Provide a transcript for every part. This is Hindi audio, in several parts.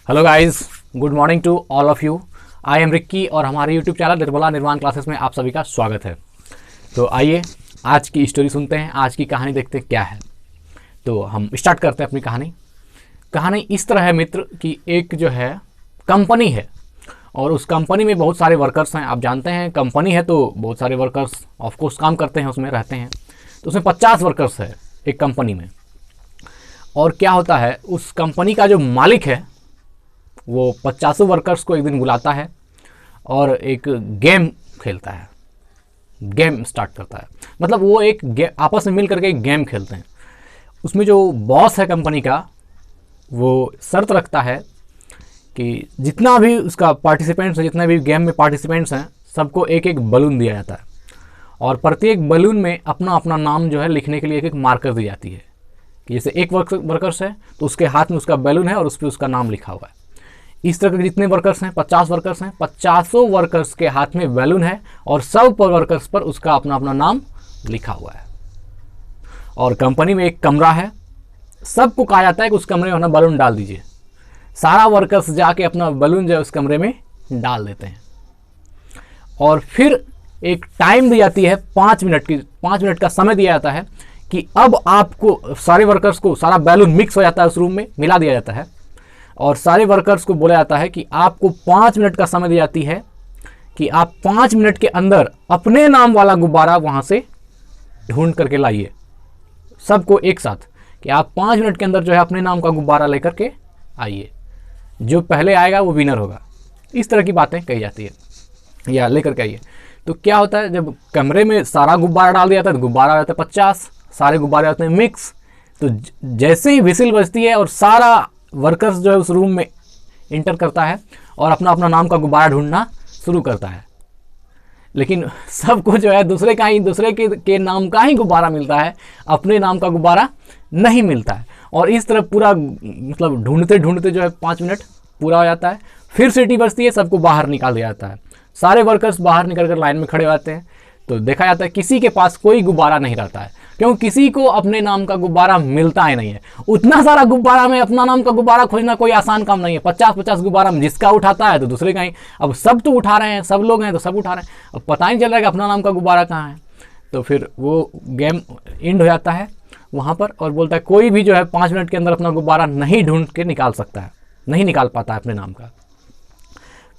Hello guys, good morning to all of you. I am Ricky और हमारे यूट्यूब चैनल निर्मला निर्वाण क्लासेस में आप सभी का स्वागत है। तो आइए आज की स्टोरी सुनते हैं, आज की कहानी देखते हैं क्या है। तो हम स्टार्ट करते हैं अपनी कहानी इस तरह है मित्र कि एक जो है कंपनी है और उस कंपनी में बहुत सारे वर्कर्स हैं। आप जानते हैं कंपनी है तो बहुत सारे वर्कर्स ऑफकोर्स काम करते हैं, उसमें रहते हैं। तो उसमें 50 वर्कर्स है एक कंपनी में। और क्या होता है, उस कंपनी का जो मालिक है वो 50 वर्कर्स को एक दिन बुलाता है और एक गेम खेलता है, गेम स्टार्ट करता है। मतलब वो एक आपस में मिल करके एक गेम खेलते हैं। उसमें जो बॉस है कंपनी का वो शर्त रखता है कि जितना भी उसका पार्टिसिपेंट्स है, जितने भी गेम में पार्टिसिपेंट्स हैं, सबको एक एक बलून दिया जाता है और प्रत्येक बलून में अपना अपना नाम जो है लिखने के लिए एक एक मार्कर दी जाती है। कि जैसे एक वर्कर्स है तो उसके हाथ में उसका बैलून है और उस पर उसका नाम लिखा हुआ है। इस तरह के जितने वर्कर्स हैं, 50 वर्कर्स हैं, 50 वर्कर्स के हाथ में बैलून है और सब वर्कर्स पर उसका अपना अपना नाम लिखा हुआ है। और कंपनी में एक कमरा है, सबको कहा जाता है कि उस कमरे में अपना बैलून डाल दीजिए। सारा वर्कर्स जाके अपना बैलून जो है उस कमरे में डाल देते हैं और फिर एक टाइम दी जाती है 5 मिनट की। 5 मिनट का समय दिया जाता है कि अब आपको सारे वर्कर्स को सारा बैलून मिक्स हो जाता है, उस रूम में मिला दिया जाता है और सारे वर्कर्स को बोला जाता है कि आपको 5 मिनट का समय दी जाती है कि आप 5 मिनट के अंदर अपने नाम वाला गुब्बारा वहाँ से ढूंढ करके लाइए। सबको एक साथ कि आप 5 मिनट के अंदर जो है अपने नाम का गुब्बारा लेकर के आइए, जो पहले आएगा वो विनर होगा। इस तरह की बातें कही जाती है या लेकर के आइए। तो क्या होता है, जब कमरे में सारा गुब्बारा डाल दिया जाता है तो गुब्बारा आ जाता है 50, सारे गुब्बारे आते हैं मिक्स। तो जैसे ही विसिल बजती है और सारा वर्कर्स जो है उस रूम में इंटर करता है और अपना अपना नाम का गुब्बारा ढूंढना शुरू करता है, लेकिन सबको जो है दूसरे के नाम का ही गुब्बारा मिलता है, अपने नाम का गुब्बारा नहीं मिलता है। और इस तरह पूरा मतलब ढूंढते ढूंढते जो है 5 मिनट पूरा हो जाता है। फिर सीटी बजती है, सबको बाहर निकाल दिया जाता है। सारे वर्कर्स बाहर निकल कर लाइन में खड़े होते हैं। तो देखा जाता है किसी के पास कोई गुब्बारा नहीं रहता है, क्योंकि किसी को अपने नाम का गुब्बारा मिलता ही नहीं है। उतना सारा गुब्बारा में अपना नाम का गुब्बारा खोजना कोई आसान काम नहीं है। 50-50 गुब्बारा में जिसका उठाता है तो दूसरे का ही। अब सब तो उठा रहे हैं, सब लोग हैं तो सब उठा रहे हैं, अब पता नहीं चल रहा है कि अपना नाम का गुब्बारा कहाँ है। तो फिर वो गेम एंड हो जाता है वहाँ पर और बोलता है कोई भी जो है 5 मिनट के अंदर अपना गुब्बारा नहीं ढूंढ के निकाल सकता है, नहीं निकाल पाता है अपने नाम का।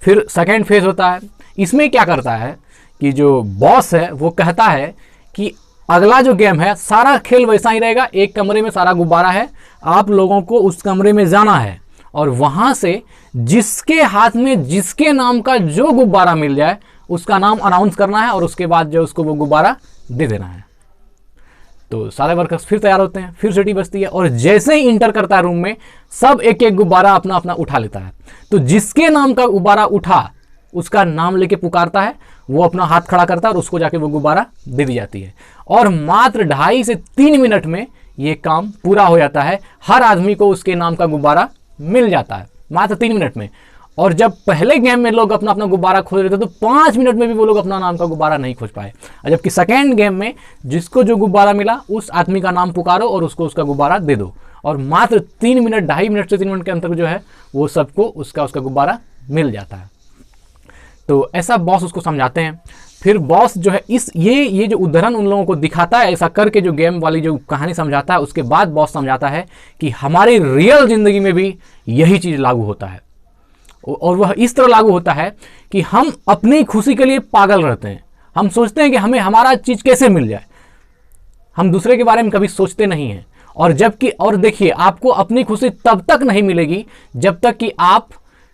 फिर सेकेंड फेज होता है। इसमें क्या करता है कि जो बॉस है वो कहता है कि अगला जो गेम है सारा खेल वैसा ही रहेगा। एक कमरे में सारा गुब्बारा है, आप लोगों को उस कमरे में जाना है और वहाँ से जिसके हाथ में जिसके नाम का जो गुब्बारा मिल जाए उसका नाम अनाउंस करना है और उसके बाद जो उसको वो गुब्बारा दे देना है। तो सारे वर्कर्स फिर तैयार होते हैं, फिर सीटी बजती है और जैसे ही इंटर करता है रूम में सब एक एक गुब्बारा अपना अपना उठा लेता है। तो जिसके नाम का गुब्बारा उठा उसका नाम लेके पुकारता है, वो अपना हाथ खड़ा करता है और उसको जाके वो गुब्बारा दे दी जाती है। और मात्र 2.5 से 3 मिनट में ये काम पूरा हो जाता है। हर आदमी को उसके नाम का गुब्बारा मिल जाता है मात्र 3 मिनट में। और जब पहले गेम में लोग अपना अपना गुब्बारा खोज रहे थे तो 5 मिनट में भी वो लोग अपना नाम का गुब्बारा नहीं खोज पाए। और जबकि सेकेंड गेम में जिसको जो गुब्बारा मिला उस आदमी का नाम पुकारो और उसको उसका गुब्बारा दे दो और मात्र 3 मिनट, 2.5 मिनट से 3 मिनट के अंतर जो है वो सबको उसका गुब्बारा मिल जाता है। तो ऐसा बॉस उसको समझाते हैं। फिर बॉस जो है ये जो उदाहरण उन लोगों को दिखाता है, ऐसा करके जो गेम वाली जो कहानी समझाता है, उसके बाद बॉस समझाता है कि हमारी रियल ज़िंदगी में भी यही चीज़ लागू होता है। और वह इस तरह लागू होता है कि हम अपनी खुशी के लिए पागल रहते हैं। हम सोचते हैं कि हमें हमारा चीज़ कैसे मिल जाए, हम दूसरे के बारे में कभी सोचते नहीं हैं। और देखिए, आपको अपनी खुशी तब तक नहीं मिलेगी जब तक कि आप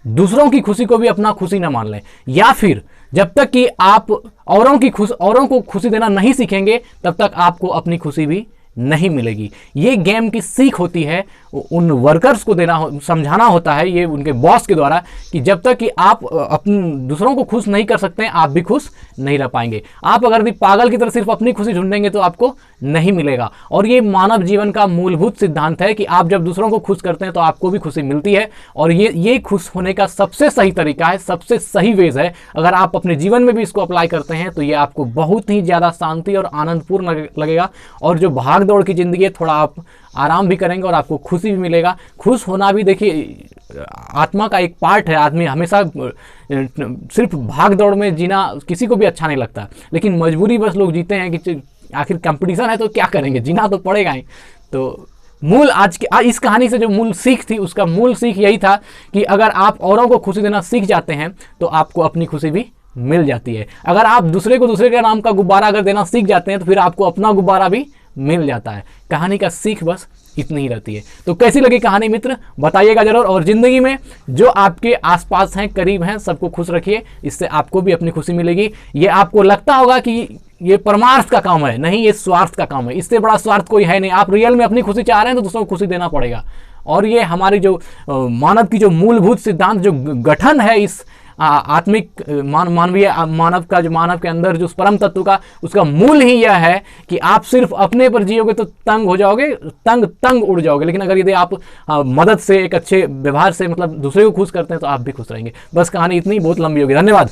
दूसरों की खुशी को भी अपना खुशी न मान लें, या फिर जब तक कि आप औरों को खुशी देना नहीं सीखेंगे तब तक आपको अपनी खुशी भी नहीं मिलेगी। ये गेम की सीख होती है, उन वर्कर्स को समझाना होता है ये उनके बॉस के द्वारा कि जब तक कि आप दूसरों को खुश नहीं कर सकते हैं आप भी खुश नहीं रह पाएंगे। आप अगर भी पागल की तरह सिर्फ अपनी खुशी ढूंढेंगे तो आपको नहीं मिलेगा। और ये मानव जीवन का मूलभूत सिद्धांत है कि आप जब दूसरों को खुश करते हैं तो आपको भी खुशी मिलती है। और ये खुश होने का सबसे सही तरीका है, सबसे सही वेज है। अगर आप अपने जीवन में भी इसको अप्लाई करते हैं तो ये आपको बहुत ही ज़्यादा शांति और आनंदपूर्ण लगेगा। और जो भाग दौड़ की ज़िंदगी है, थोड़ा आप आराम भी करेंगे और आपको खुशी भी मिलेगा। खुश होना भी देखिए आत्मा का एक पार्ट है। आदमी हमेशा सिर्फ भाग दौड़ में जीना किसी को भी अच्छा नहीं लगता, लेकिन मजबूरी बस लोग जीते हैं कि आखिर कंपटीशन है तो क्या करेंगे, जीना तो पड़ेगा ही। तो मूल इस कहानी से जो मूल सीख थी, उसका मूल सीख यही था कि अगर आप औरों को खुशी देना सीख जाते हैं तो आपको अपनी खुशी भी मिल जाती है। अगर आप दूसरे को दूसरे के नाम का गुब्बारा अगर देना सीख जाते हैं तो फिर आपको अपना गुब्बारा भी मिल जाता है। कहानी का सीख बस इतनी ही रहती है। तो कैसी लगी कहानी मित्र, बताइएगा जरूर। और ज़िंदगी में जो आपके आसपास हैं, करीब हैं, सबको खुश रखिए, इससे आपको भी अपनी खुशी मिलेगी। ये आपको लगता होगा कि ये परमार्थ का काम है, नहीं, ये स्वार्थ का काम है। इससे बड़ा स्वार्थ कोई है नहीं। आप रियल में अपनी खुशी चाह रहे हैं तो दूसरों को खुशी देना पड़ेगा। और ये हमारी जो मानव की जो मूलभूत सिद्धांत, जो गठन है इस आत्मिक मानव का, जो मानव के अंदर जो परम तत्व का, उसका मूल ही यह है कि आप सिर्फ अपने पर जियोगे तो तंग हो जाओगे, तंग उड़ जाओगे। लेकिन अगर यदि आप मदद से, एक अच्छे व्यवहार से, मतलब दूसरे को खुश करते हैं तो आप भी खुश रहेंगे। बस कहानी इतनी, बहुत लंबी होगी। धन्यवाद।